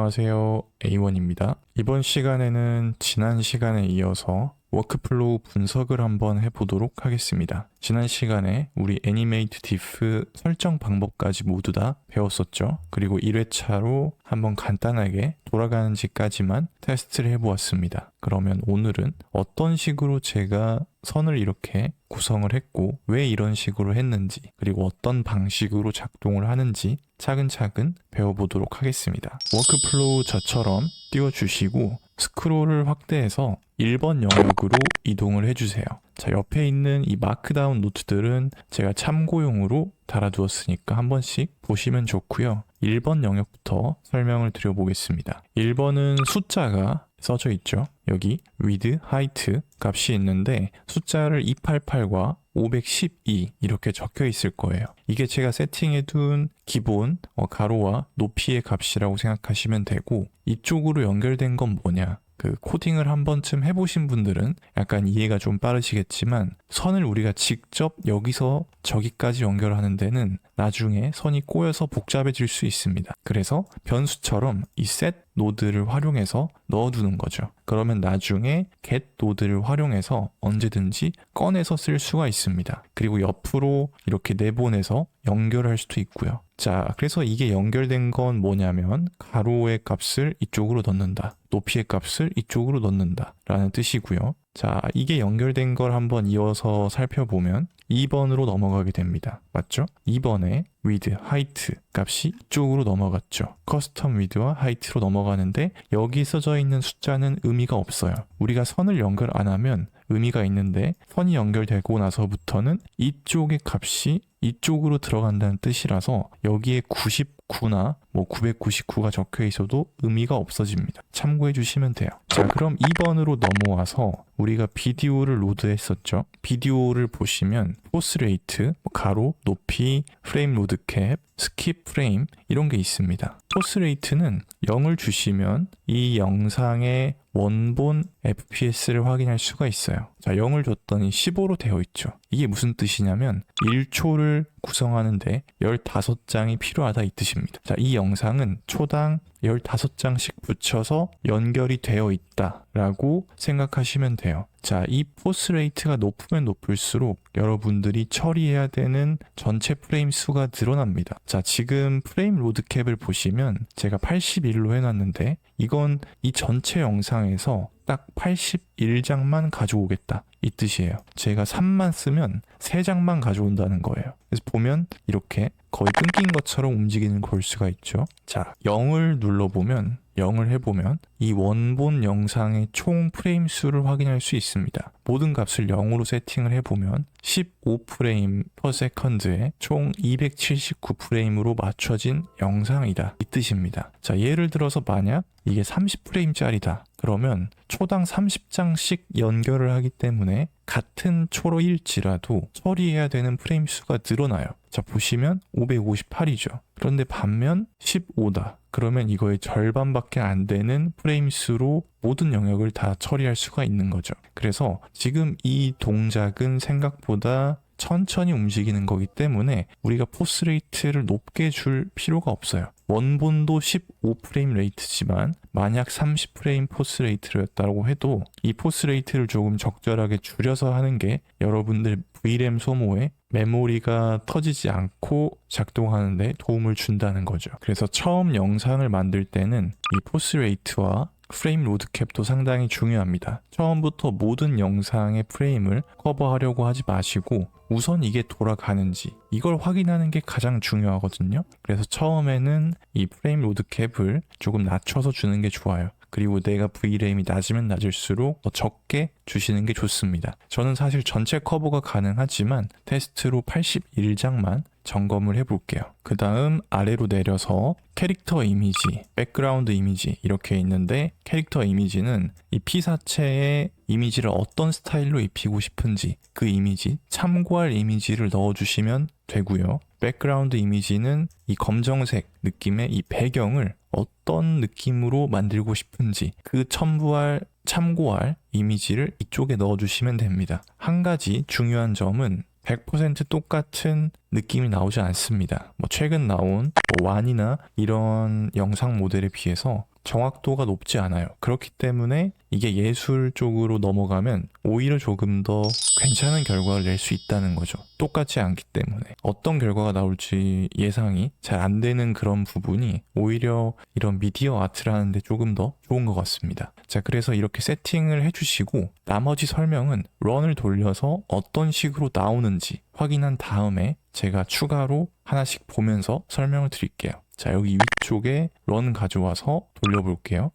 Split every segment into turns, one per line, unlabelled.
안녕하세요. A1입니다. 이번 시간에는 지난 시간에 이어서 워크플로우 분석을 한번 해보도록 하겠습니다. 지난 시간에 우리 애니메이트 디프 설정 방법까지 모두 다 배웠었죠. 그리고 1회차로 한번 간단하게 돌아가는지까지만 테스트를 해보았습니다. 그러면 오늘은 어떤 식으로 제가 선을 이렇게 구성을 했고 왜 이런 식으로 했는지 그리고 어떤 방식으로 작동을 하는지 차근차근 배워보도록 하겠습니다. 워크플로우 저처럼 띄워주시고 스크롤을 확대해서 1번 영역으로 이동을 해주세요. 자, 옆에 있는 이 마크다운 노트들은 제가 참고용으로 달아두었으니까 한 번씩 보시면 좋고요. 1번 영역부터 설명을 드려보겠습니다. 1번은 숫자가 써져 있죠. 여기 width, height 값이 있는데 숫자를 288과 512 이렇게 적혀 있을 거예요. 이게 제가 세팅해둔 기본 가로와 높이의 값이라고 생각하시면 되고, 이쪽으로 연결된 건 뭐냐? 그 코딩을 한 번쯤 해보신 분들은 약간 이해가 좀 빠르시겠지만, 선을 우리가 직접 여기서 저기까지 연결하는 데는 나중에 선이 꼬여서 복잡해질 수 있습니다. 그래서 변수처럼 이 set 노드를 활용해서 넣어두는 거죠. 그러면 나중에 get 노드를 활용해서 언제든지 꺼내서 쓸 수가 있습니다. 그리고 옆으로 이렇게 내보내서 연결할 수도 있고요. 자, 그래서 이게 연결된 건 뭐냐면 가로의 값을 이쪽으로 넣는다, 높이의 값을 이쪽으로 넣는다 라는 뜻이고요. 자, 이게 연결된 걸 한번 이어서 살펴보면 2번으로 넘어가게 됩니다. 맞죠? 2번에 width, height 값이 이쪽으로 넘어갔죠. 커스텀 width와 height로 넘어가는데 여기 써져 있는 숫자는 의미가 없어요. 우리가 선을 연결 안 하면 의미가 있는데, 선이 연결되고 나서부터는 이쪽의 값이 이쪽으로 들어간다는 뜻이라서 여기에 99나 999가 적혀 있어도 의미가 없어집니다. 참고해 주시면 돼요. 자, 그럼 2번으로 넘어와서 우리가 비디오를 로드했었죠. 비디오를 보시면 포스 레이트, 가로, 높이, 프레임 로드 캡, 스킵 프레임 이런 게 있습니다. 포스 레이트는 0을 주시면 이 영상의 원본 FPS를 확인할 수가 있어요. 자, 0을 줬더니 15로 되어 있죠. 이게 무슨 뜻이냐면 1초를 구성하는데 15장이 필요하다 이 뜻입니다. 자, 이 영상은 초당 15장씩 붙여서 연결이 되어 있다라고 생각하시면 돼요. 자, 이 포스 레이트가 높으면 높을수록 여러분들이 처리해야 되는 전체 프레임 수가 늘어납니다. 자, 지금 프레임 로드 캡을 보시면 제가 81로 해놨는데 이건 이 전체 영상에서 딱 81장만 가져오겠다 이 뜻이에요. 제가 3만 쓰면 3장만 가져온다는 거예요. 그래서 보면 이렇게 거의 끊긴 것처럼 움직이는 걸 볼 수가 있죠. 자, 0을 눌러보면 0을 해보면 이 원본 영상의 총 프레임 수를 확인할 수 있습니다. 모든 값을 0으로 세팅을 해보면 15프레임 per second에 총 279프레임으로 맞춰진 영상이다 이 뜻입니다. 자, 예를 들어서 만약 이게 30프레임짜리다 그러면 초당 30장씩 연결을 하기 때문에 같은 초로일지라도 처리해야 되는 프레임 수가 늘어나요. 자, 보시면 558이죠. 그런데 반면 15다. 그러면 이거의 절반밖에 안 되는 프레임 수로 모든 영역을 다 처리할 수가 있는 거죠. 그래서 지금 이 동작은 생각보다 천천히 움직이는 거기 때문에 우리가 포스 레이트를 높게 줄 필요가 없어요. 원본도 15프레임 레이트지만 만약 30프레임 포스 레이트였다고 해도 이 포스 레이트를 조금 적절하게 줄여서 하는 게 여러분들 VRAM 소모에 메모리가 터지지 않고 작동하는 데 도움을 준다는 거죠. 그래서 처음 영상을 만들 때는 이 포스 레이트와 프레임 로드 캡도 상당히 중요합니다. 처음부터 모든 영상의 프레임을 커버하려고 하지 마시고 우선 이게 돌아가는지 이걸 확인하는 게 가장 중요하거든요. 그래서 처음에는 이 프레임 로드 캡을 조금 낮춰서 주는 게 좋아요. 그리고 내가 VRAM이 낮으면 낮을수록 더 적게 주시는 게 좋습니다. 저는 사실 전체 커버가 가능하지만 테스트로 81장만 점검을 해볼게요. 그 다음 아래로 내려서 캐릭터 이미지, 백그라운드 이미지 이렇게 있는데, 캐릭터 이미지는 이 피사체의 이미지를 어떤 스타일로 입히고 싶은지 그 이미지, 참고할 이미지를 넣어주시면 되고요. 백그라운드 이미지는 이 검정색 느낌의 이 배경을 어떤 느낌으로 만들고 싶은지 그 참고할 이미지를 이쪽에 넣어주시면 됩니다. 한 가지 중요한 점은 100% 똑같은 느낌이 나오지 않습니다. 최근 나온 완이나 이런 영상 모델에 비해서 정확도가 높지 않아요. 그렇기 때문에 이게 예술 쪽으로 넘어가면 오히려 조금 더 괜찮은 결과를 낼 수 있다는 거죠. 똑같지 않기 때문에 어떤 결과가 나올지 예상이 잘 안 되는 그런 부분이 오히려 이런 미디어 아트를 하는데 조금 더 좋은 것 같습니다. 자, 그래서 이렇게 세팅을 해주시고 나머지 설명은 런을 돌려서 어떤 식으로 나오는지 확인한 다음에 제가 추가로 하나씩 보면서 설명을 드릴게요. 자, 여기 위쪽에 런 가져와서 돌려볼게요.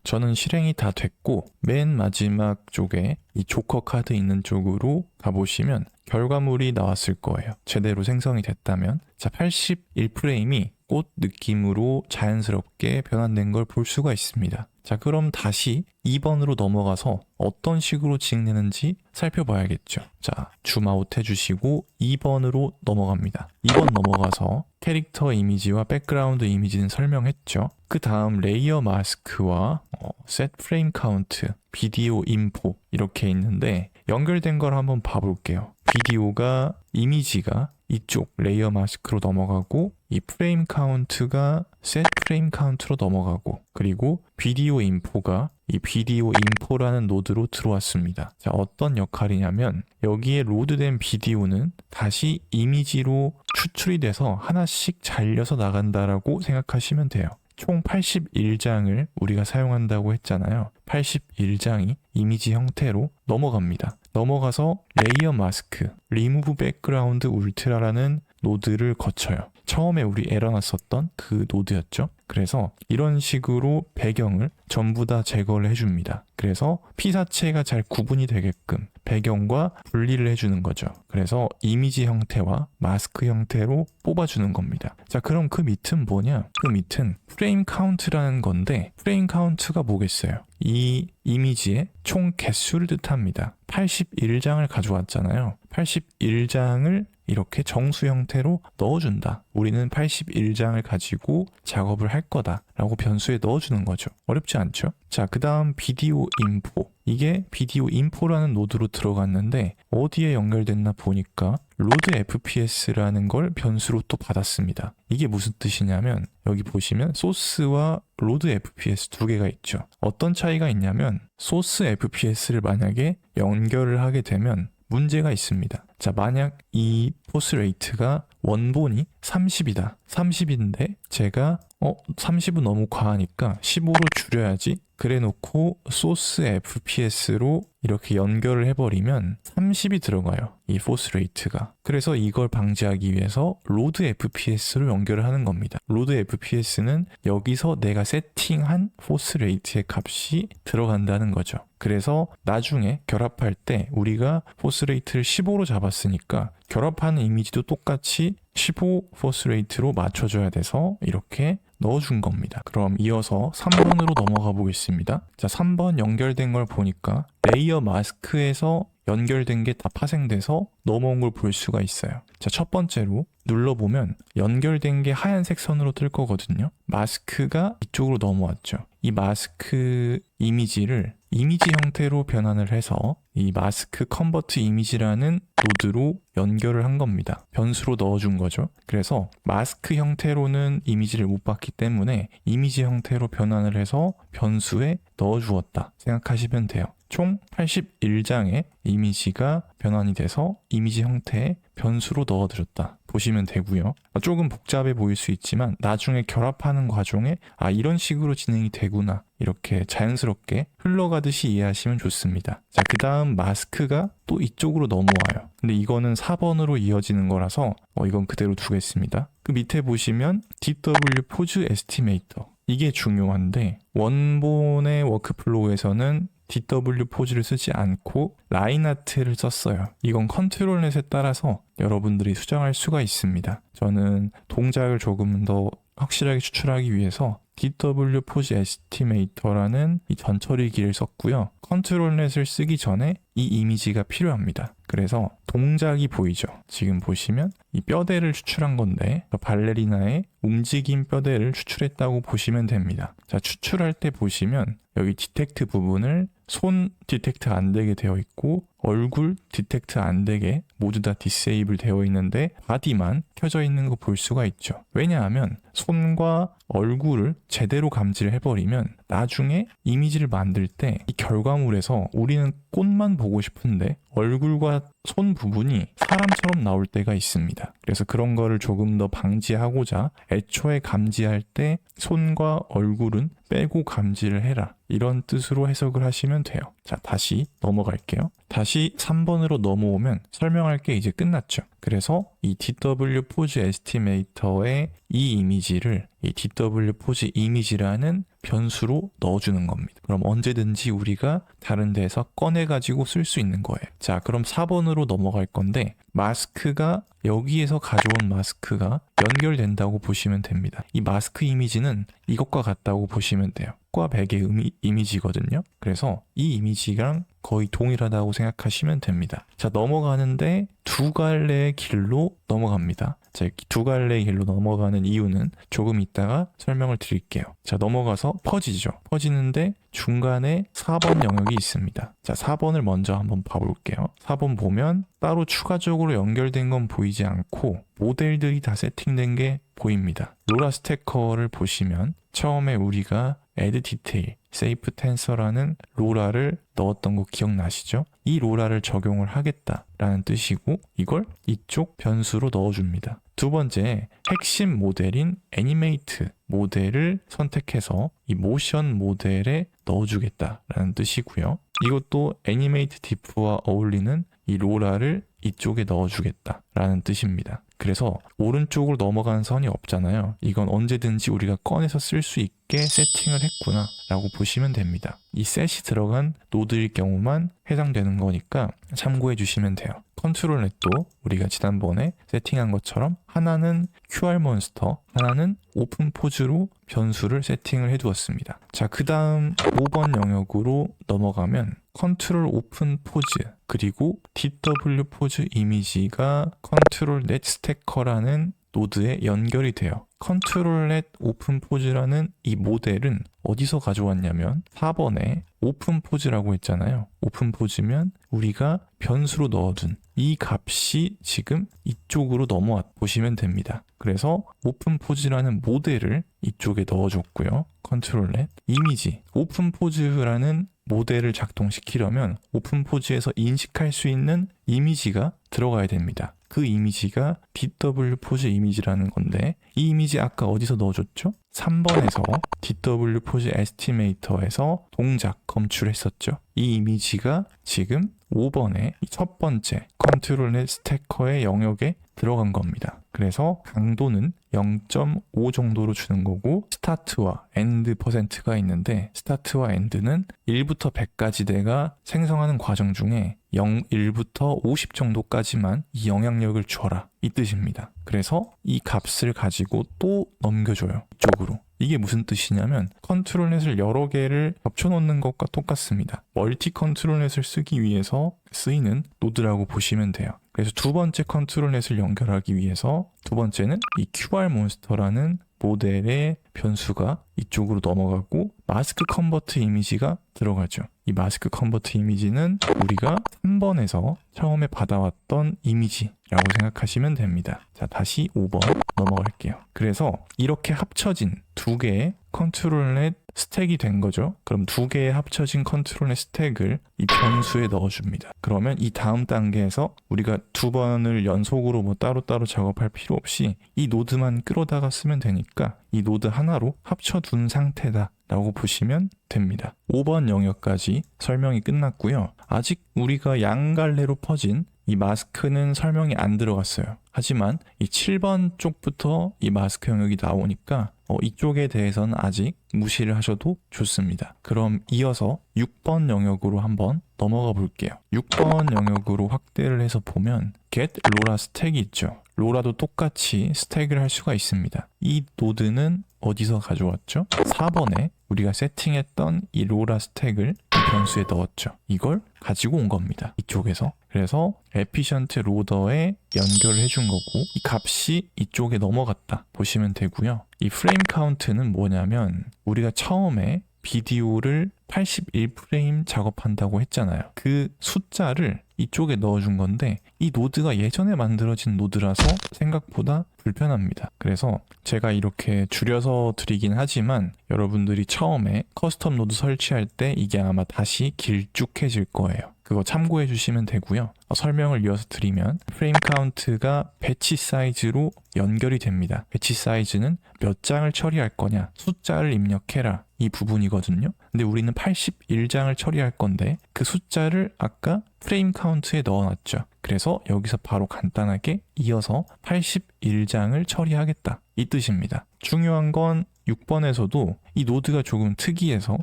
저는 실행이 다 됐고 맨 마지막 쪽에 이 조커 카드 있는 쪽으로 가보시면 결과물이 나왔을 거예요. 제대로 생성이 됐다면. 자, 81프레임이 꽃 느낌으로 자연스럽게 변환된 걸 볼 수가 있습니다. 자, 그럼 다시 2번으로 넘어가서 어떤 식으로 진행되는지 살펴봐야겠죠. 자, 줌아웃 해주시고 2번으로 넘어갑니다. 2번 넘어가서 캐릭터 이미지와 백그라운드 이미지는 설명했죠. 그 다음 레이어 마스크와 셋 프레임 카운트, 비디오 인포 이렇게 있는데 연결된 걸 한번 봐볼게요. 비디오가 이미지가 이쪽 레이어 마스크로 넘어가고 이 프레임 카운트가 셋 프레임 카운트로 넘어가고 그리고 비디오 인포가 이 비디오 인포라는 노드로 들어왔습니다. 자, 어떤 역할이냐면 여기에 로드된 비디오는 다시 이미지로 추출이 돼서 하나씩 잘려서 나간다라고 생각하시면 돼요. 총 81장을 우리가 사용한다고 했잖아요. 81장이 이미지 형태로 넘어갑니다. 넘어가서 레이어 마스크, 리무브 백그라운드 울트라라는 노드를 거쳐요. 처음에 우리 에러 났었던 그 노드였죠. 그래서 이런 식으로 배경을 전부 다 제거를 해줍니다. 그래서 피사체가 잘 구분이 되게끔 배경과 분리를 해주는 거죠. 그래서 이미지 형태와 마스크 형태로 뽑아주는 겁니다. 자, 그럼 그 밑은 뭐냐? 그 밑은 프레임 카운트라는 건데 프레임 카운트가 뭐겠어요? 이 이미지의 총 개수를 뜻합니다. 81장을 가져왔잖아요. 81장을 이렇게 정수 형태로 넣어준다. 우리는 81장을 가지고 작업을 할 거다라고 변수에 넣어주는 거죠. 어렵지 않죠? 자, 그 다음 비디오 인포. 이게 비디오 인포라는 노드로 들어갔는데 어디에 연결됐나 보니까 로드 FPS라는 걸 변수로 또 받았습니다. 이게 무슨 뜻이냐면 여기 보시면 소스와 로드 FPS 두 개가 있죠. 어떤 차이가 있냐면 소스 FPS를 만약에 연결을 하게 되면 문제가 있습니다. 자, 만약 이 포스 레이트가 원본이 30이다. 30인데 제가 30은 너무 과하니까 15로 줄여야지. 그래 놓고 소스 FPS로 이렇게 연결을 해버리면 30이 들어가요. 이 포스 레이트가. 그래서 이걸 방지하기 위해서 로드 FPS로 연결을 하는 겁니다. 로드 FPS는 여기서 내가 세팅한 포스 레이트의 값이 들어간다는 거죠. 그래서 나중에 결합할 때 우리가 포스 레이트를 15로 잡았으니까 결합하는 이미지도 똑같이 15 포스 레이트로 맞춰줘야 돼서 이렇게 넣어준 겁니다. 그럼 이어서 3번으로 넘어가 보겠습니다. 자, 3번 연결된 걸 보니까 레이어 마스크에서 연결된 게 다 파생돼서 넘어온 걸 볼 수가 있어요. 자, 첫 번째로 눌러보면 연결된 게 하얀색 선으로 뜰 거거든요. 마스크가 이쪽으로 넘어왔죠. 이 마스크 이미지를 이미지 형태로 변환을 해서 이 마스크 컨버트 이미지라는 노드로 연결을 한 겁니다. 변수로 넣어준 거죠. 그래서 마스크 형태로는 이미지를 못 봤기 때문에 이미지 형태로 변환을 해서 변수에 넣어주었다 생각하시면 돼요. 총 81장의 이미지가 변환이 돼서 이미지 형태의 변수로 넣어드렸다 보시면 되고요. 조금 복잡해 보일 수 있지만 나중에 결합하는 과정에 이런 식으로 진행이 되구나 이렇게 자연스럽게 흘러가듯이 이해하시면 좋습니다. 자, 그 다음 마스크가 또 이쪽으로 넘어와요. 근데 이거는 4번으로 이어지는 거라서 이건 그대로 두겠습니다. 그 밑에 보시면 DW 포즈 에스티메이터, 이게 중요한데 원본의 워크플로우에서는 DW 포즈를 쓰지 않고 라인 아트를 썼어요. 이건 컨트롤 넷에 따라서 여러분들이 수정할 수가 있습니다. 저는 동작을 조금 더 확실하게 추출하기 위해서 DW 포즈 에스티메이터라는 이 전처리기를 썼고요. 컨트롤 넷을 쓰기 전에 이 이미지가 필요합니다. 그래서 동작이 보이죠. 지금 보시면 이 뼈대를 추출한 건데 발레리나의 움직임 뼈대를 추출했다고 보시면 됩니다. 자, 추출할 때 보시면 여기 디텍트 부분을 손 디텍트 안 되게 되어 있고 얼굴 디텍트 안 되게 모두 다 디세이블 되어 있는데 바디만 켜져 있는 거 볼 수가 있죠. 왜냐하면 손과 얼굴을 제대로 감지를 해버리면 나중에 이미지를 만들 때 이 결과물에서 우리는 꽃만 보고 싶은데 얼굴과 손 부분이 사람처럼 나올 때가 있습니다. 그래서 그런 거를 조금 더 방지하고자 애초에 감지할 때 손과 얼굴은 빼고 감지를 해라. 이런 뜻으로 해석을 하시면 돼요. 자, 다시 넘어갈게요. 다시 3번으로 넘어오면 설명할 게 이제 끝났죠. 그래서 이 DW 포즈 에스티메이터의 이 이미지를 이 DW 포즈 이미지라는 변수로 넣어주는 겁니다. 그럼 언제든지 우리가 다른 데서 꺼내가지고 쓸 수 있는 거예요. 자, 그럼 4번으로 넘어갈 건데 마스크가 여기에서 가져온 마스크가 연결된다고 보시면 됩니다. 이 마스크 이미지는 이것과 같다고 보시면 돼요. 과 백의 이미지거든요. 그래서 이 이미지랑 거의 동일하다고 생각하시면 됩니다. 자, 넘어가는데 두 갈래의 길로 넘어갑니다. 자, 두 갈래의 길로 넘어가는 이유는 조금 이따가 설명을 드릴게요. 자, 넘어가서 퍼지죠. 퍼지는데 중간에 4번 영역이 있습니다. 자, 4번을 먼저 한번 봐볼게요. 4번 보면 따로 추가적으로 연결된 건 보이지 않고 모델들이 다 세팅된 게 보입니다. 로라 스태커를 보시면 처음에 우리가 add detail, safe tensor라는 로라를 넣었던 거 기억나시죠? 이 로라를 적용을 하겠다라는 뜻이고 이걸 이쪽 변수로 넣어줍니다. 두 번째, 핵심 모델인 애니메이트 모델을 선택해서 이 모션 모델에 넣어주겠다라는 뜻이고요. 이것도 애니메이트 diff와 어울리는 이 로라를 이쪽에 넣어주겠다라는 뜻입니다. 그래서 오른쪽으로 넘어가는 선이 없잖아요. 이건 언제든지 우리가 꺼내서 쓸 수 있게 세팅을 했구나 라고 보시면 됩니다. 이 셋이 들어간 노드일 경우만 해당되는 거니까 참고해 주시면 돼요. 컨트롤 넷도 우리가 지난번에 세팅한 것처럼 하나는 QR 몬스터, 하나는 오픈 포즈로 변수를 세팅을 해 두었습니다. 자, 그 다음 5번 영역으로 넘어가면 컨트롤 오픈 포즈 그리고 DW 포즈 이미지가 컨트롤 넷 스태커라는 노드에 연결이 돼요. 컨트롤 넷 오픈 포즈라는 이 모델은 어디서 가져왔냐면 4번에 오픈 포즈라고 했잖아요. 오픈 포즈면 우리가 변수로 넣어둔 이 값이 지금 이쪽으로 넘어와 보시면 됩니다. 그래서 오픈 포즈라는 모델을 이쪽에 넣어줬고요. 컨트롤 넷 이미지 오픈 포즈라는 모델을 작동시키려면 오픈 포즈에서 인식할 수 있는 이미지가 들어가야 됩니다. 그 이미지가 DW 포즈 이미지라는 건데 이 이미지 아까 어디서 넣어줬죠? 3번에서 DW 포즈 에스티메이터에서 동작 검출했었죠. 이 이미지가 지금 5번의 첫 번째 컨트롤 넷 스태커의 영역에 들어간 겁니다. 그래서 강도는 0.5 정도로 주는 거고 스타트와 엔드 퍼센트가 있는데 스타트와 엔드는 1부터 100까지 내가 생성하는 과정 중에 1부터 50 정도까지만 이 영향력을 줘라 이 뜻입니다. 그래서 이 값을 가지고 또 넘겨줘요. 이쪽으로. 이게 무슨 뜻이냐면 컨트롤 넷을 여러 개를 겹쳐놓는 것과 똑같습니다. 멀티 컨트롤 넷을 쓰기 위해서 쓰이는 노드라고 보시면 돼요. 그래서 두 번째 컨트롤 넷을 연결하기 위해서 두 번째는 이 QR 몬스터라는 모델의 변수가 이쪽으로 넘어가고 마스크 컨버트 이미지가 들어가죠. 이 마스크 컨버트 이미지는 우리가 3번에서 처음에 받아왔던 이미지라고 생각하시면 됩니다. 자, 다시 5번 넘어갈게요. 그래서 이렇게 합쳐진 두 개의 컨트롤 넷 스택이 된 거죠. 그럼 두 개의 합쳐진 컨트롤 넷 스택을 이 변수에 넣어줍니다. 그러면 이 다음 단계에서 우리가 두 번을 연속으로 뭐 따로따로 작업할 필요 없이 이 노드만 끌어다가 쓰면 되니까 이 노드 하나로 합쳐둔 상태다 라고 보시면 됩니다. 5번 영역까지 설명이 끝났고요. 아직 우리가 양갈래로 퍼진 이 마스크는 설명이 안 들어갔어요. 하지만 이 7번 쪽부터 이 마스크 영역이 나오니까 이쪽에 대해서는 아직 무시를 하셔도 좋습니다. 그럼 이어서 6번 영역으로 한번 넘어가 볼게요. 6번 영역으로 확대를 해서 보면 get 로라 스택이 있죠. 로라도 똑같이 스택을 할 수가 있습니다. 이 노드는 어디서 가져왔죠? 4번에 우리가 세팅했던 이 로라 스택을 이 변수에 넣었죠. 이걸 가지고 온 겁니다. 이쪽에서. 그래서 efficient 로더에 연결을 해준 거고 이 값이 이쪽에 넘어갔다 보시면 되고요. 이 프레임 카운트는 뭐냐면 우리가 처음에 비디오를 81프레임 작업한다고 했잖아요. 그 숫자를 이쪽에 넣어준 건데 이 노드가 예전에 만들어진 노드라서 생각보다 불편합니다. 그래서 제가 이렇게 줄여서 드리긴 하지만 여러분들이 처음에 커스텀 노드 설치할 때 이게 아마 다시 길쭉해질 거예요. 그거 참고해 주시면 되고요. 설명을 이어서 드리면 프레임 카운트가 배치 사이즈로 연결이 됩니다. 배치 사이즈는 몇 장을 처리할 거냐, 숫자를 입력해라, 이 부분이거든요. 근데 우리는 81장을 처리할 건데 그 숫자를 아까 프레임 카운트에 넣어놨죠. 그래서 여기서 바로 간단하게 이어서 81장을 처리하겠다, 이 뜻입니다. 중요한 건 6번에서도 이 노드가 조금 특이해서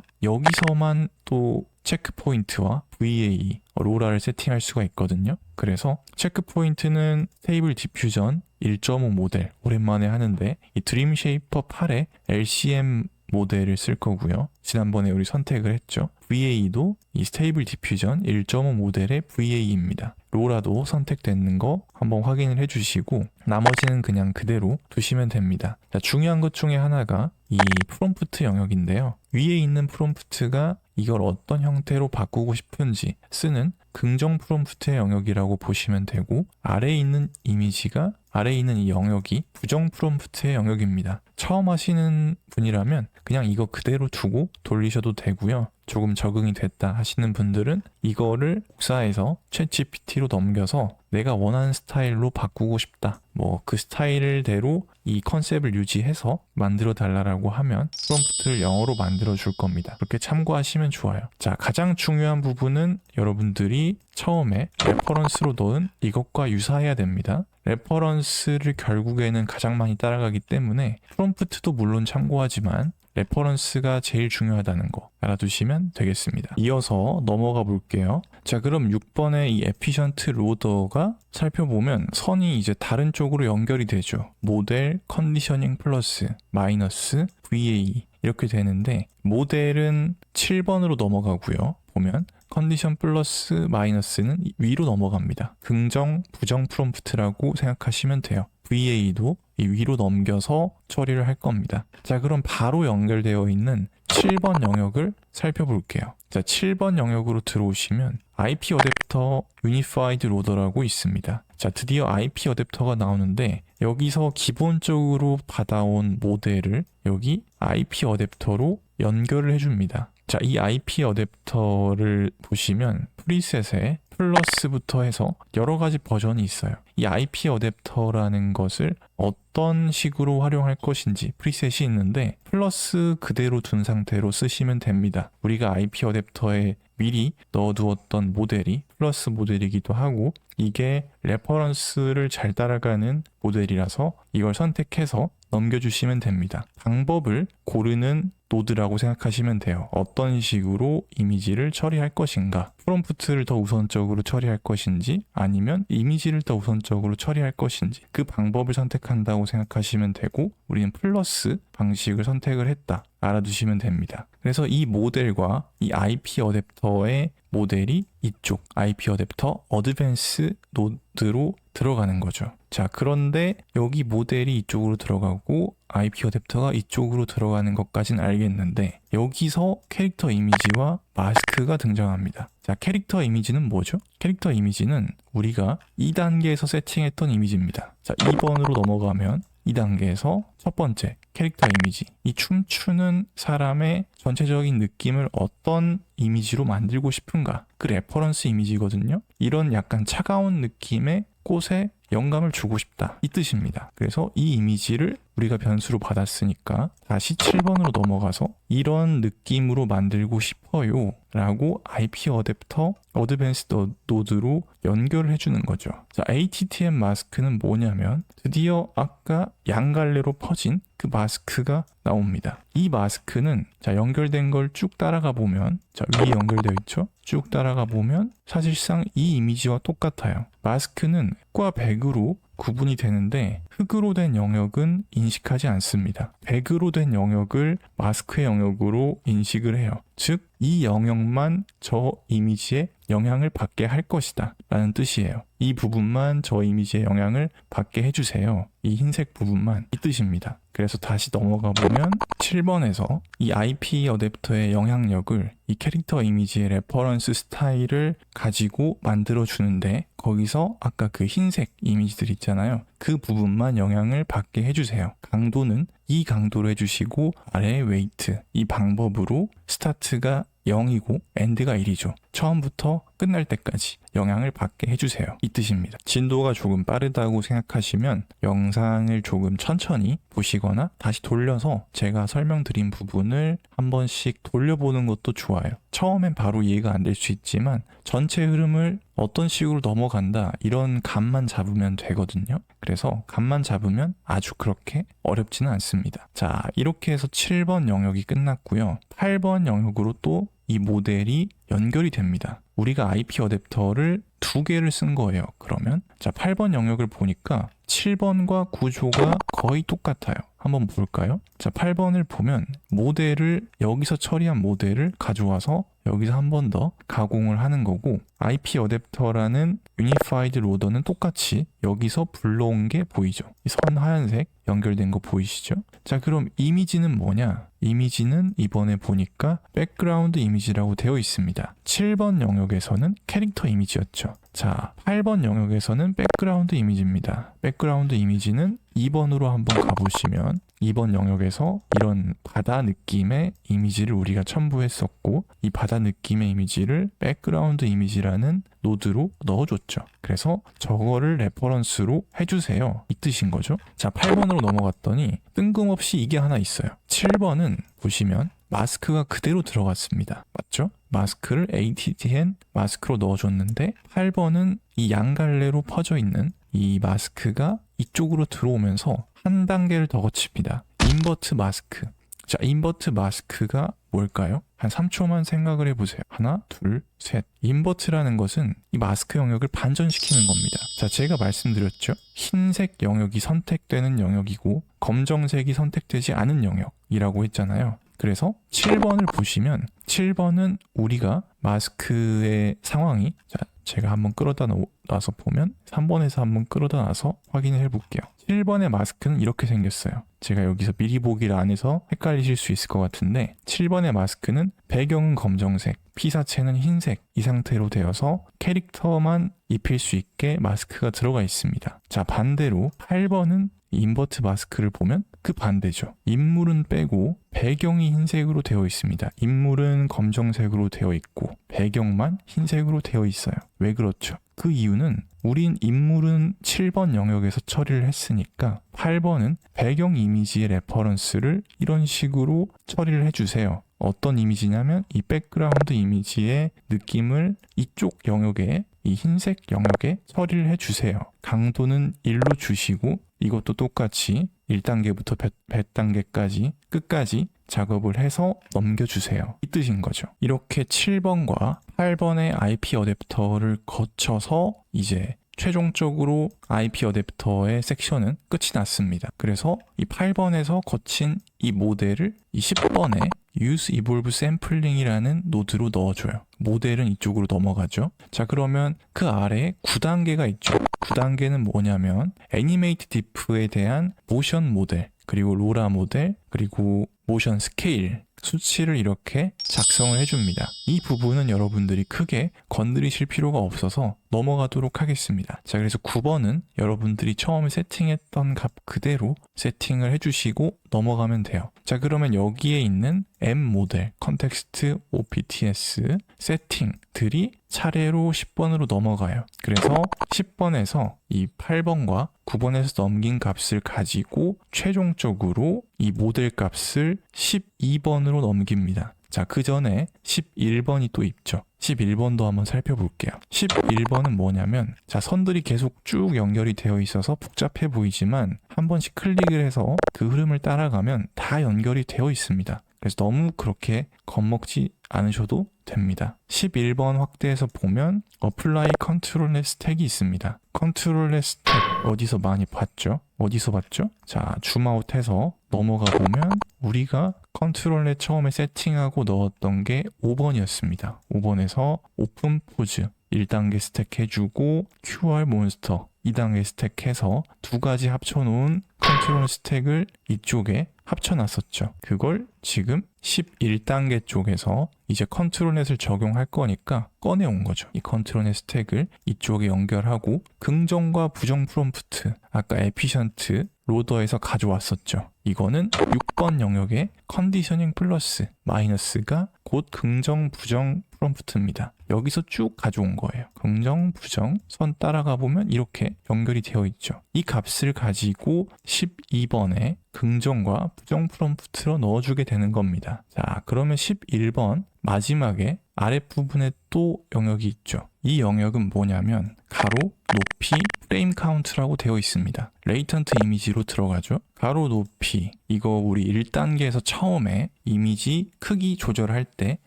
여기서만 또 체크 포인트와 VA, 로라를 세팅할 수가 있거든요. 그래서 체크 포인트는 스테이블 디퓨전 1.5 모델 오랜만에 하는데 이 드림 쉐이퍼 8의 LCM 모델을 쓸 거고요. 지난번에 우리 선택을 했죠. VA도 이 스테이블 디퓨전 1.5 모델의 VA입니다. 로라도 선택되는 거 한번 확인을 해주시고 나머지는 그냥 그대로 두시면 됩니다. 자, 중요한 것 중에 하나가 이 프롬프트 영역인데요. 위에 있는 프롬프트가 이걸 어떤 형태로 바꾸고 싶은지 쓰는 긍정 프롬프트의 영역이라고 보시면 되고 아래에 있는 이미지가 아래에 있는 이 영역이 부정 프롬프트의 영역입니다. 처음 하시는 분이라면 그냥 이거 그대로 두고 돌리셔도 되고요. 조금 적응이 됐다 하시는 분들은 이거를 복사해서 챗GPT로 넘겨서 내가 원하는 스타일로 바꾸고 싶다. 뭐 그 스타일대로 이 컨셉을 유지해서 만들어 달라고 하면 프롬프트를 영어로 만들어 줄 겁니다. 그렇게 참고하시면 좋아요. 자, 가장 중요한 부분은 여러분들이 처음에 레퍼런스로 넣은 이것과 유사해야 됩니다. 레퍼런스를 결국에는 가장 많이 따라가기 때문에 프롬프트도 물론 참고하지만 레퍼런스가 제일 중요하다는 거 알아두시면 되겠습니다. 이어서 넘어가 볼게요. 자, 그럼 6번의 이 에피션트 로더가 살펴보면 선이 이제 다른 쪽으로 연결이 되죠. 모델, 컨디셔닝 플러스, 마이너스, VA 이렇게 되는데 모델은 7번으로 넘어가고요. 보면 컨디션 플러스 마이너스는 위로 넘어갑니다. 긍정, 부정 프롬프트라고 생각하시면 돼요. VA도 이 위로 넘겨서 처리를 할 겁니다. 자, 그럼 바로 연결되어 있는 7번 영역을 살펴볼게요. 자, 7번 영역으로 들어오시면 IP 어댑터 유니파이드 로더라고 있습니다. 자, 드디어 IP 어댑터가 나오는데 여기서 기본적으로 받아온 모델을 여기 IP 어댑터로 연결을 해줍니다. 자, 이 IP 어댑터를 보시면 프리셋에 플러스부터 해서 여러 가지 버전이 있어요. 이 IP 어댑터라는 것을 어떤 식으로 활용할 것인지 프리셋이 있는데 플러스 그대로 둔 상태로 쓰시면 됩니다. 우리가 IP 어댑터에 미리 넣어두었던 모델이 플러스 모델이기도 하고 이게 레퍼런스를 잘 따라가는 모델이라서 이걸 선택해서 넘겨주시면 됩니다. 방법을 고르는 노드라고 생각하시면 돼요. 어떤 식으로 이미지를 처리할 것인가, 프롬프트를 더 우선적으로 처리할 것인지 아니면 이미지를 더 우선적으로 처리할 것인지 그 방법을 선택한다고 생각하시면 되고 우리는 플러스 방식을 선택을 했다 알아두시면 됩니다. 그래서 이 모델과 이 IP 어댑터의 모델이 이쪽 IP 어댑터 어드밴스 노드로 들어가는 거죠. 자, 그런데 여기 모델이 이쪽으로 들어가고 IP 어댑터가 이쪽으로 들어가는 것까지는 알겠는데 여기서 캐릭터 이미지와 마스크가 등장합니다. 자, 캐릭터 이미지는 뭐죠? 캐릭터 이미지는 우리가 2단계에서 세팅했던 이미지입니다. 자, 2번으로 넘어가면 2단계에서 첫 번째 캐릭터 이미지, 이 춤추는 사람의 전체적인 느낌을 어떤 이미지로 만들고 싶은가, 그 레퍼런스 이미지거든요. 이런 약간 차가운 느낌의 꽃에 영감을 주고 싶다, 이 뜻입니다. 그래서 이 이미지를 우리가 변수로 받았으니까 다시 7번으로 넘어가서 이런 느낌으로 만들고 싶어요 라고 IP 어댑터 어드밴스 노드로 연결을 해주는 거죠. 자, ATTM 마스크는 뭐냐면 드디어 아까 양갈래로 퍼진 그 마스크가 나옵니다. 이 마스크는 자, 연결된 걸 쭉 따라가 보면 자, 위에 연결되어 있죠? 쭉 따라가 보면 사실상 이 이미지와 똑같아요. 마스크는 흑과 백으로 구분이 되는데 흑으로 된 영역은 인식하지 않습니다. 백으로 된 영역을 마스크의 영역으로 인식을 해요. 즉, 이 영역만 저 이미지에 영향을 받게 할 것이다 라는 뜻이에요. 이 부분만 저 이미지에 영향을 받게 해주세요. 이 흰색 부분만, 이 뜻입니다. 그래서 다시 넘어가 보면 7번에서 이 IP 어댑터의 영향력을 이 캐릭터 이미지의 레퍼런스 스타일을 가지고 만들어 주는데, 거기서 아까 그 흰색 이미지들 있잖아요. 그 부분만 영향을 받게 해주세요. 강도는 이 강도로 해주시고 아래의 웨이트, 이 방법으로 스타트가 0이고 엔드가 1이죠. 처음부터 끝날 때까지 영향을 받게 해주세요. 이 뜻입니다. 진도가 조금 빠르다고 생각하시면 영상을 조금 천천히 보시거나 다시 돌려서 제가 설명드린 부분을 한 번씩 돌려보는 것도 좋아요. 처음엔 바로 이해가 안 될 수 있지만 전체 흐름을 어떤 식으로 넘어간다, 이런 감만 잡으면 되거든요. 그래서 감만 잡으면 아주 그렇게 어렵지는 않습니다. 자, 이렇게 해서 7번 영역이 끝났고요. 8번 영역으로 또 이 모델이 연결이 됩니다. 우리가 IP 어댑터를 2개를 쓴 거예요. 그러면 자, 8번 영역을 보니까 7번과 구조가 거의 똑같아요. 한번 볼까요? 자, 8번을 보면 모델을, 여기서 처리한 모델을 가져와서 여기서 한 번 더 가공을 하는 거고, IP 어댑터라는 유니파이드 로더는 똑같이 여기서 불러온 게 보이죠? 이 선 하얀색 연결된 거 보이시죠? 자, 그럼 이미지는 뭐냐? 이미지는 이번에 보니까 백그라운드 이미지라고 되어 있습니다. 7번 영역에서는 캐릭터 이미지였죠. 자, 8번 영역에서는 백그라운드 이미지입니다. 백그라운드 이미지는 2번으로 한번 가보시면 2번 영역에서 이런 바다 느낌의 이미지를 우리가 첨부했었고, 이 바다 느낌의 이미지를 백그라운드 이미지라는 노드로 넣어줬죠. 그래서 저거를 레퍼런스로 해주세요, 이 뜻인 거죠. 자, 8번으로 넘어갔더니 뜬금없이 이게 하나 있어요. 7번은 보시면 마스크가 그대로 들어갔습니다. 맞죠? 마스크를 ATTN 마스크로 넣어줬는데, 8번은 이 양갈래로 퍼져 있는 이 마스크가 이쪽으로 들어오면서 한 단계를 더 거칩니다. 인버트 마스크. 자, 인버트 마스크가 뭘까요? 한 3초만 생각을 해보세요. 하나, 둘, 셋. 인버트라는 것은 이 마스크 영역을 반전시키는 겁니다. 자, 제가 말씀드렸죠? 흰색 영역이 선택되는 영역이고 검정색이 선택되지 않은 영역이라고 했잖아요. 그래서 7번을 보시면 7번은 우리가 마스크의 상황이, 자, 제가 한번 끌어다 놔서 보면 3번에서 한번 끌어다 놔서 확인을 해볼게요. 7번의 마스크는 이렇게 생겼어요. 제가 여기서 미리 보기를 안 해서 헷갈리실 수 있을 것 같은데, 7번의 마스크는 배경은 검정색, 피사체는 흰색, 이 상태로 되어서 캐릭터만 입힐 수 있게 마스크가 들어가 있습니다. 자, 반대로 8번은 인버트 마스크를 보면 그 반대죠. 인물은 빼고 배경이 흰색으로 되어 있습니다. 인물은 검정색으로 되어 있고 배경만 흰색으로 되어 있어요. 왜 그렇죠? 그 이유는 우린 인물은 7번 영역에서 처리를 했으니까 8번은 배경 이미지의 레퍼런스를 이런 식으로 처리를 해주세요. 어떤 이미지냐면 이 백그라운드 이미지의 느낌을 이쪽 영역에, 이 흰색 영역에 처리를 해주세요. 강도는 1로 주시고 이것도 똑같이 1단계부터 100단계까지 끝까지 작업을 해서 넘겨주세요, 이 뜻인 거죠. 이렇게 7번과 8번의 IP 어댑터를 거쳐서 이제 최종적으로 IP 어댑터의 섹션은 끝이 났습니다. 그래서 이 8번에서 거친 이 모델을 이 10번에 Use Evolve Sampling이라는 노드로 넣어줘요. 모델은 이쪽으로 넘어가죠. 자, 그러면 그 아래에 9단계가 있죠. 9단계는 뭐냐면 애니메이트 디프에 대한 모션 모델, 그리고 로라 모델, 그리고 모션 스케일 수치를 이렇게 작성을 해줍니다. 이 부분은 여러분들이 크게 건드리실 필요가 없어서 넘어가도록 하겠습니다. 자, 그래서 9번은 여러분들이 처음에 세팅했던 값 그대로 세팅을 해주시고 넘어가면 돼요. 자, 그러면 여기에 있는 M 모델, 컨텍스트, OPTS 세팅들이 차례로 10번으로 넘어가요. 그래서 10번에서 이 8번과 9번에서 넘긴 값을 가지고 최종적으로 이 모델 값을 12번으로 넘깁니다. 자, 그 전에 11번이 또 있죠. 11번도 한번 살펴볼게요. 11번은 뭐냐면, 자, 선들이 계속 쭉 연결이 되어 있어서 복잡해 보이지만 한 번씩 클릭을 해서 그 흐름을 따라가면 다 연결이 되어 있습니다. 그래서 너무 그렇게 겁먹지 않으셔도 됩니다. 11번 확대해서 보면 어플라이 컨트롤렛 스택이 있습니다. 컨트롤렛 스택 어디서 많이 봤죠? 어디서 봤죠? 자, 줌아웃해서 넘어가 보면 우리가 컨트롤렛 처음에 세팅하고 넣었던 게 5번이었습니다. 5번에서 오픈 포즈 1단계 스택 해주고 QR 몬스터 2단계 스택해서 두 가지 합쳐놓은 컨트롤 스택을 이쪽에 합쳐놨었죠. 그걸 지금 11단계 쪽에서 이제 컨트롤넷을 적용할 거니까 꺼내온 거죠. 이 컨트롤넷 스택을 이쪽에 연결하고 긍정과 부정 프롬프트 아까 에피션트 로더에서 가져왔었죠. 이거는 6번 영역의 컨디셔닝 플러스 마이너스가 곧 긍정 부정 프롬프트입니다. 여기서 쭉 가져온 거예요. 긍정 부정 선 따라가 보면 이렇게 연결이 되어 있죠. 이 값을 가지고 12번에 긍정과 부정 프롬프트로 넣어주게 되는 겁니다. 자, 그러면 11번 마지막에 아랫부분에 또 영역이 있죠. 이 영역은 뭐냐면 가로, 높이, 프레임 카운트라고 되어 있습니다. 레이턴트 이미지로 들어가죠. 가로, 높이 이거 우리 1단계에서 처음에 이미지 크기 조절할 때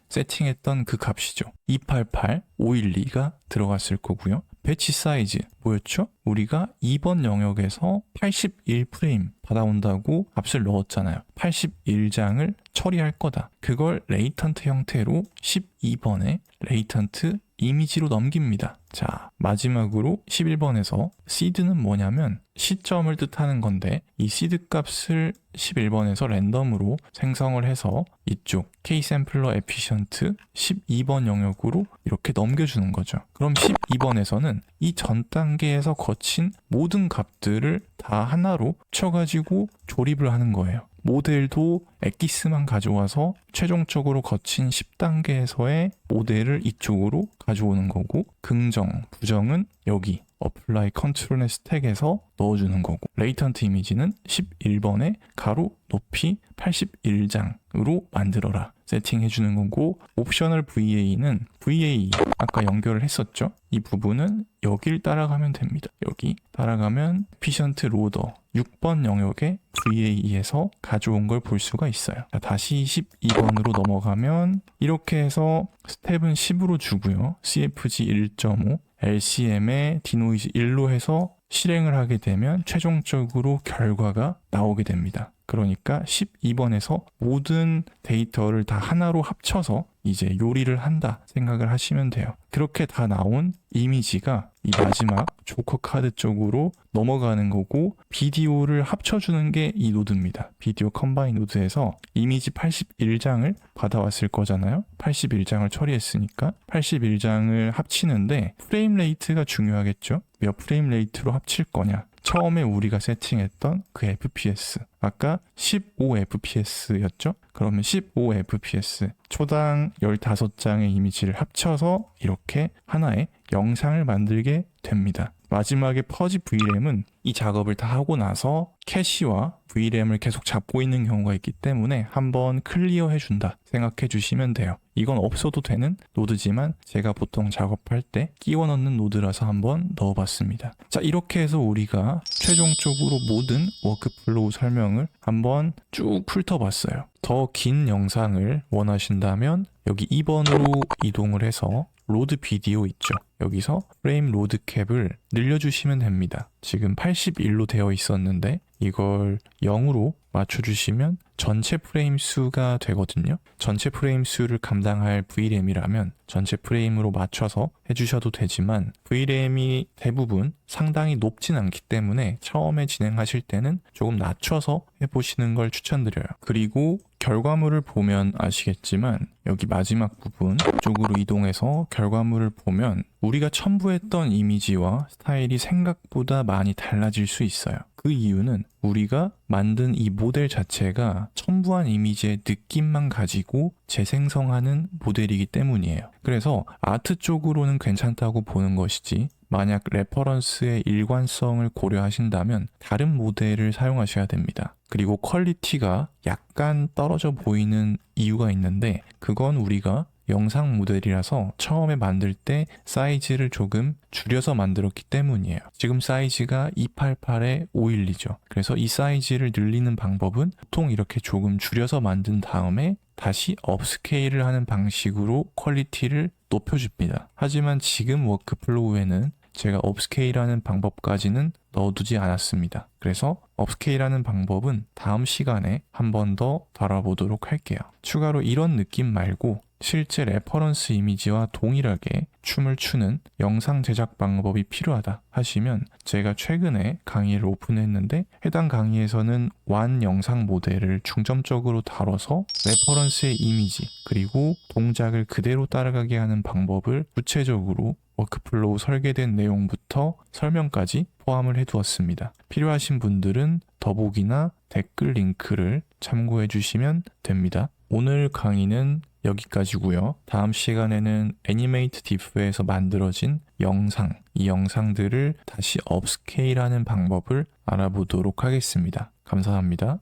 세팅했던 그 값이죠. 288, 512가 들어갔을 거고요. 배치 사이즈 뭐였죠? 우리가 2번 영역에서 81프레임 받아온다고 값을 넣었잖아요. 81장을 처리할 거다. 그걸 레이턴트 형태로 12번에 레이턴트 이미지로 넘깁니다. 자, 마지막으로 11번에서 시드는 뭐냐면 시점을 뜻하는 건데 이 시드 값을 11번에서 랜덤으로 생성을 해서 이쪽 K샘플러 에피션트 12번 영역으로 이렇게 넘겨주는 거죠. 그럼 12번에서는 이 전 단계에서 거친 모든 값들을 다 하나로 합쳐가지고 조립을 하는 거예요. 모델도 엑기스만 가져와서 최종적으로 거친 10단계에서의 모델을 이쪽으로 가져오는 거고 긍정, 부정은 여기 어플라이 컨트롤의 스택에서 넣어주는 거고 레이턴트 이미지는 11번에 가로, 높이 81장으로 만들어라 세팅해주는 거고 옵셔널 VA는 VA 아까 연결을 했었죠? 이 부분은 여길 따라가면 됩니다. 여기 따라가면 에피션트 로더 6번 영역의 VA에서 가져온 걸 볼 수가 있어요. 자, 다시 12번으로 넘어가면 이렇게 해서 스텝은 10으로 주고요. CFG 1.5 LCM에 디노이즈 1로 해서 실행을 하게 되면 최종적으로 결과가 나오게 됩니다. 그러니까 12번에서 모든 데이터를 다 하나로 합쳐서 이제 요리를 한다 생각을 하시면 돼요. 그렇게 다 나온 이미지가 이 마지막 조커 카드 쪽으로 넘어가는 거고 비디오를 합쳐주는 게 이 노드입니다. 비디오 컴바인 노드에서 이미지 81장을 받아왔을 거잖아요. 81장을 처리했으니까 81장을 합치는데 프레임 레이트가 중요하겠죠. 몇 프레임 레이트로 합칠 거냐. 처음에 우리가 세팅했던 그 FPS 아까 15fps였죠? 그러면 15fps 초당 15장의 이미지를 합쳐서 이렇게 하나의 영상을 만들게 됩니다. 마지막에 퍼지 VRAM은 이 작업을 다 하고 나서 캐시와 VRAM을 계속 잡고 있는 경우가 있기 때문에 한번 클리어 해준다 생각해 주시면 돼요. 이건 없어도 되는 노드지만 제가 보통 작업할 때 끼워 넣는 노드라서 한번 넣어봤습니다. 자, 이렇게 해서 우리가 최종적으로 모든 워크플로우 설명을 한번 쭉 훑어봤어요. 더 긴 영상을 원하신다면 여기 2번으로 이동을 해서 로드 비디오 있죠. 여기서 프레임 로드 캡을 늘려주시면 됩니다. 지금 81로 되어 있었는데 이걸 0으로 맞춰주시면 전체 프레임 수가 되거든요. 전체 프레임 수를 감당할 VRAM이라면 전체 프레임으로 맞춰서 해주셔도 되지만 VRAM이 대부분 상당히 높진 않기 때문에 처음에 진행하실 때는 조금 낮춰서 해보시는 걸 추천드려요. 그리고 결과물을 보면 아시겠지만 여기 마지막 부분 쪽으로 이동해서 결과물을 보면 우리가 첨부했던 이미지와 스타일이 생각보다 많이 달라질 수 있어요. 그 이유는 우리가 만든 이 모델 자체가 첨부한 이미지의 느낌만 가지고 재생성하는 모델이기 때문이에요. 그래서 아트 쪽으로는 괜찮다고 보는 것이지 만약 레퍼런스의 일관성을 고려하신다면 다른 모델을 사용하셔야 됩니다. 그리고 퀄리티가 약간 떨어져 보이는 이유가 있는데 그건 우리가 영상 모델이라서 처음에 만들 때 사이즈를 조금 줄여서 만들었기 때문이에요. 지금 사이즈가 288에 512죠. 그래서 이 사이즈를 늘리는 방법은 보통 이렇게 조금 줄여서 만든 다음에 다시 업스케일을 하는 방식으로 퀄리티를 높여줍니다. 하지만 지금 워크플로우에는 제가 업스케일하는 방법까지는 넣어두지 않았습니다. 그래서 업스케일하는 방법은 다음 시간에 한 번 더 다뤄보도록 할게요. 추가로 이런 느낌 말고 실제 레퍼런스 이미지와 동일하게 춤을 추는 영상 제작 방법이 필요하다 하시면 제가 최근에 강의를 오픈했는데 해당 강의에서는 완 영상 모델을 중점적으로 다뤄서 레퍼런스의 이미지 그리고 동작을 그대로 따라가게 하는 방법을 구체적으로 워크플로우 설계된 내용부터 설명까지 포함을 해두었습니다. 필요하신 분들은 더보기나 댓글 링크를 참고해 주시면 됩니다. 오늘 강의는 여기까지고요. 다음 시간에는 애니메이트 디프에서 만들어진 영상, 이 영상들을 다시 업스케일하는 방법을 알아보도록 하겠습니다. 감사합니다.